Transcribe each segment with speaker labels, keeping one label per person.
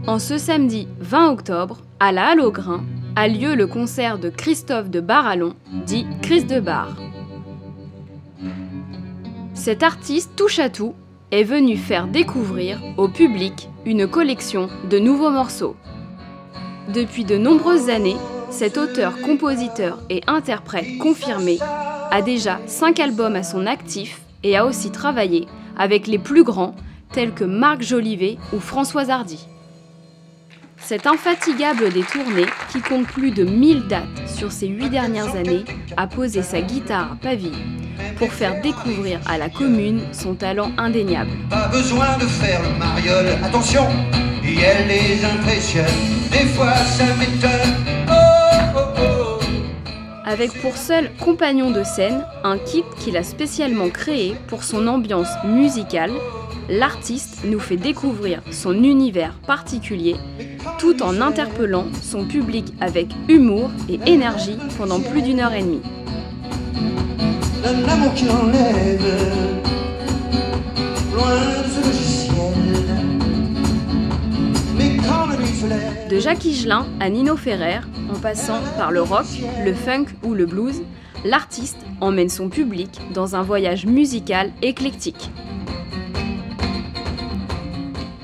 Speaker 1: En ce samedi 20 octobre, à la Halle aux Grains, a lieu le concert de Christophe de Barallon, dit Chris de Bar. Cet artiste touche-à-tout est venu faire découvrir au public une collection de nouveaux morceaux. Depuis de nombreuses années, cet auteur, compositeur et interprète confirmé a déjà 5 albums à son actif et a aussi travaillé avec les plus grands tels que Marc Jolivet ou Françoise Hardy. Cet infatigable des tournées, qui compte plus de 1000 dates sur ces 8 dernières années, a posé sa guitare à pavillon pour faire découvrir à la commune son talent indéniable.
Speaker 2: Pas besoin de faire le mariole, attention, et elle les impressionne, des fois ça m'étonne. Oh, oh, oh.
Speaker 1: Avec pour seul compagnon de scène un kit qu'il a spécialement créé pour son ambiance musicale, l'artiste nous fait découvrir son univers particulier tout en interpellant son public avec humour et énergie pendant plus d'1 heure et demie.
Speaker 2: L'amour qui enlève, loin de ce logiciel, mais quand la nuit se lève.
Speaker 1: De Jacques Higelin à Nino Ferrer, en passant par le rock, le funk ou le blues, l'artiste emmène son public dans un voyage musical éclectique.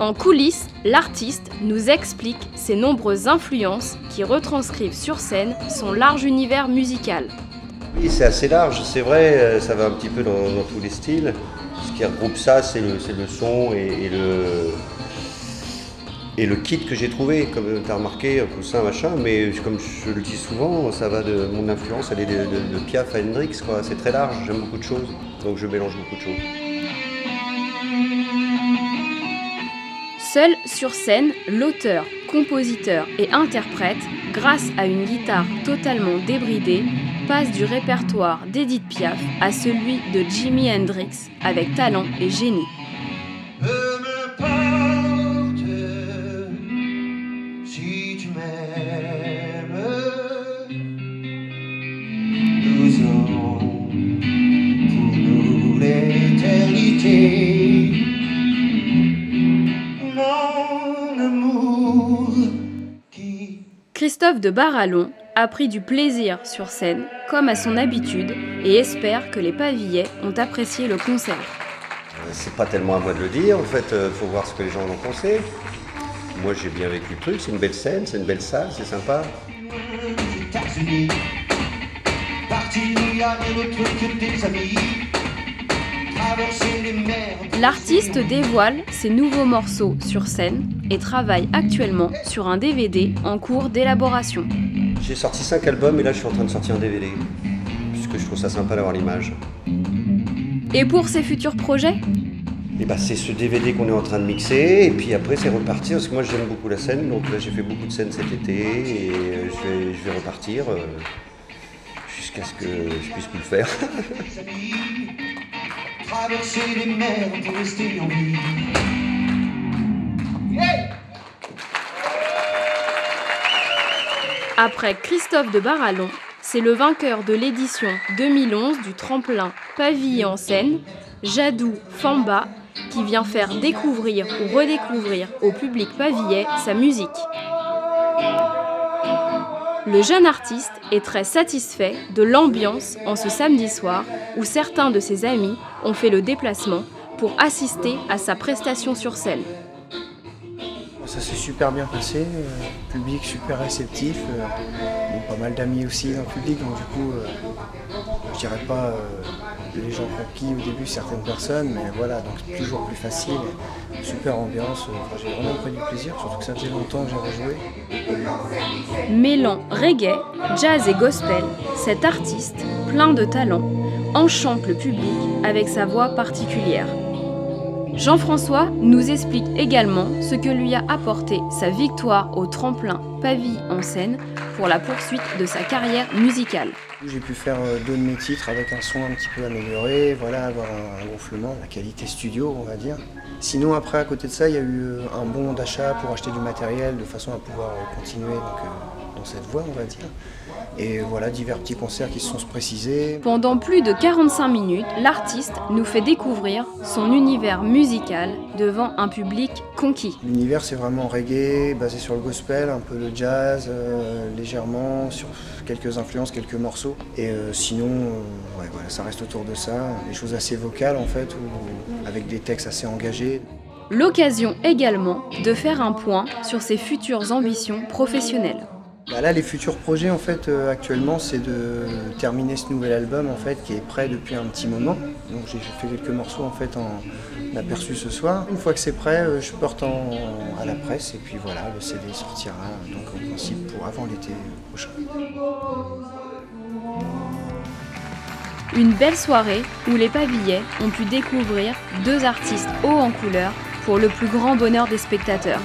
Speaker 1: En coulisses, l'artiste nous explique ses nombreuses influences qui retranscrivent sur scène son large univers musical.
Speaker 3: Oui, c'est assez large, c'est vrai, ça va un petit peu dans tous les styles. Ce qui regroupe ça, c'est le son et le kit que j'ai trouvé, comme tu as remarqué, un coussin, machin, mais comme je le dis souvent, ça va de mon influence, elle est de Piaf à Hendrix, quoi. C'est très large, j'aime beaucoup de choses, donc je mélange beaucoup de choses.
Speaker 1: Seul sur scène, l'auteur, compositeur et interprète, grâce à une guitare totalement débridée, passe du répertoire d'Edith Piaf à celui de Jimi Hendrix avec talent et génie.
Speaker 2: Peu m'importe si tu m'aimes, nous aurons pour nous l'éternité.
Speaker 1: Christophe de Barallon a pris du plaisir sur scène, comme à son habitude, et espère que les Pavillais ont apprécié le concert.
Speaker 3: C'est pas tellement à moi de le dire, en fait, faut voir ce que les gens en ont pensé. Moi j'ai bien vécu le truc, c'est une belle scène, c'est une belle salle, c'est sympa.
Speaker 1: L'artiste dévoile ses nouveaux morceaux sur scène et travaille actuellement sur un DVD en cours d'élaboration.
Speaker 3: J'ai sorti 5 albums et là je suis en train de sortir un DVD, puisque je trouve ça sympa d'avoir l'image.
Speaker 1: Et pour ses futurs projets ?
Speaker 3: Et bah, c'est ce DVD qu'on est en train de mixer, et puis après c'est repartir, parce que moi j'aime beaucoup la scène, donc là j'ai fait beaucoup de scènes cet été, et je vais repartir jusqu'à ce que je puisse plus le faire.
Speaker 2: Traverser les mers pour rester en vie.
Speaker 1: Après Christophe de Barallon, c'est le vainqueur de l'édition 2011 du tremplin Pavillon en scène, Jadou Famba, qui vient faire découvrir ou redécouvrir au public pavillais sa musique. Le jeune artiste est très satisfait de l'ambiance en ce samedi soir où certains de ses amis ont fait le déplacement pour assister à sa prestation sur scène.
Speaker 4: Ça s'est super bien passé, public super réceptif, pas mal d'amis aussi dans le public, donc du coup je dirais pas les gens conquis au début certaines personnes, mais voilà, donc toujours plus facile, super ambiance, j'ai vraiment pris du plaisir, surtout que ça faisait longtemps que j'avais joué.
Speaker 1: Mêlant reggae, jazz et gospel, cet artiste, plein de talent, enchante le public avec sa voix particulière. Jean-François nous explique également ce que lui a apporté sa victoire au tremplin Pavillon en scène pour la poursuite de sa carrière musicale.
Speaker 4: J'ai pu faire 2 de mes titres avec un son un petit peu amélioré, voilà, avoir un gonflement, la qualité studio on va dire. Sinon après à côté de ça il y a eu un bon d'achat pour acheter du matériel de façon à pouvoir continuer, dans cette voie, on va dire. Et voilà, divers petits concerts qui se sont précisés.
Speaker 1: Pendant plus de 45 minutes, l'artiste nous fait découvrir son univers musical devant un public conquis.
Speaker 4: L'univers, c'est vraiment reggae, basé sur le gospel, un peu le jazz, légèrement, sur quelques influences, quelques morceaux. Et sinon, ouais, voilà, ça reste autour de ça, des choses assez vocales en fait, avec des textes assez engagés.
Speaker 1: L'occasion également de faire un point sur ses futures ambitions professionnelles.
Speaker 4: Bah là, les futurs projets, en fait, actuellement, c'est de terminer ce nouvel album, en fait, qui est prêt depuis un petit moment. Donc, j'ai fait quelques morceaux, en fait, en aperçu ce soir. Une fois que c'est prêt, je porte à la presse, et puis voilà, le CD sortira, donc en principe, pour avant l'été prochain.
Speaker 1: Une belle soirée où les Pavillais ont pu découvrir deux artistes hauts en couleur pour le plus grand bonheur des spectateurs.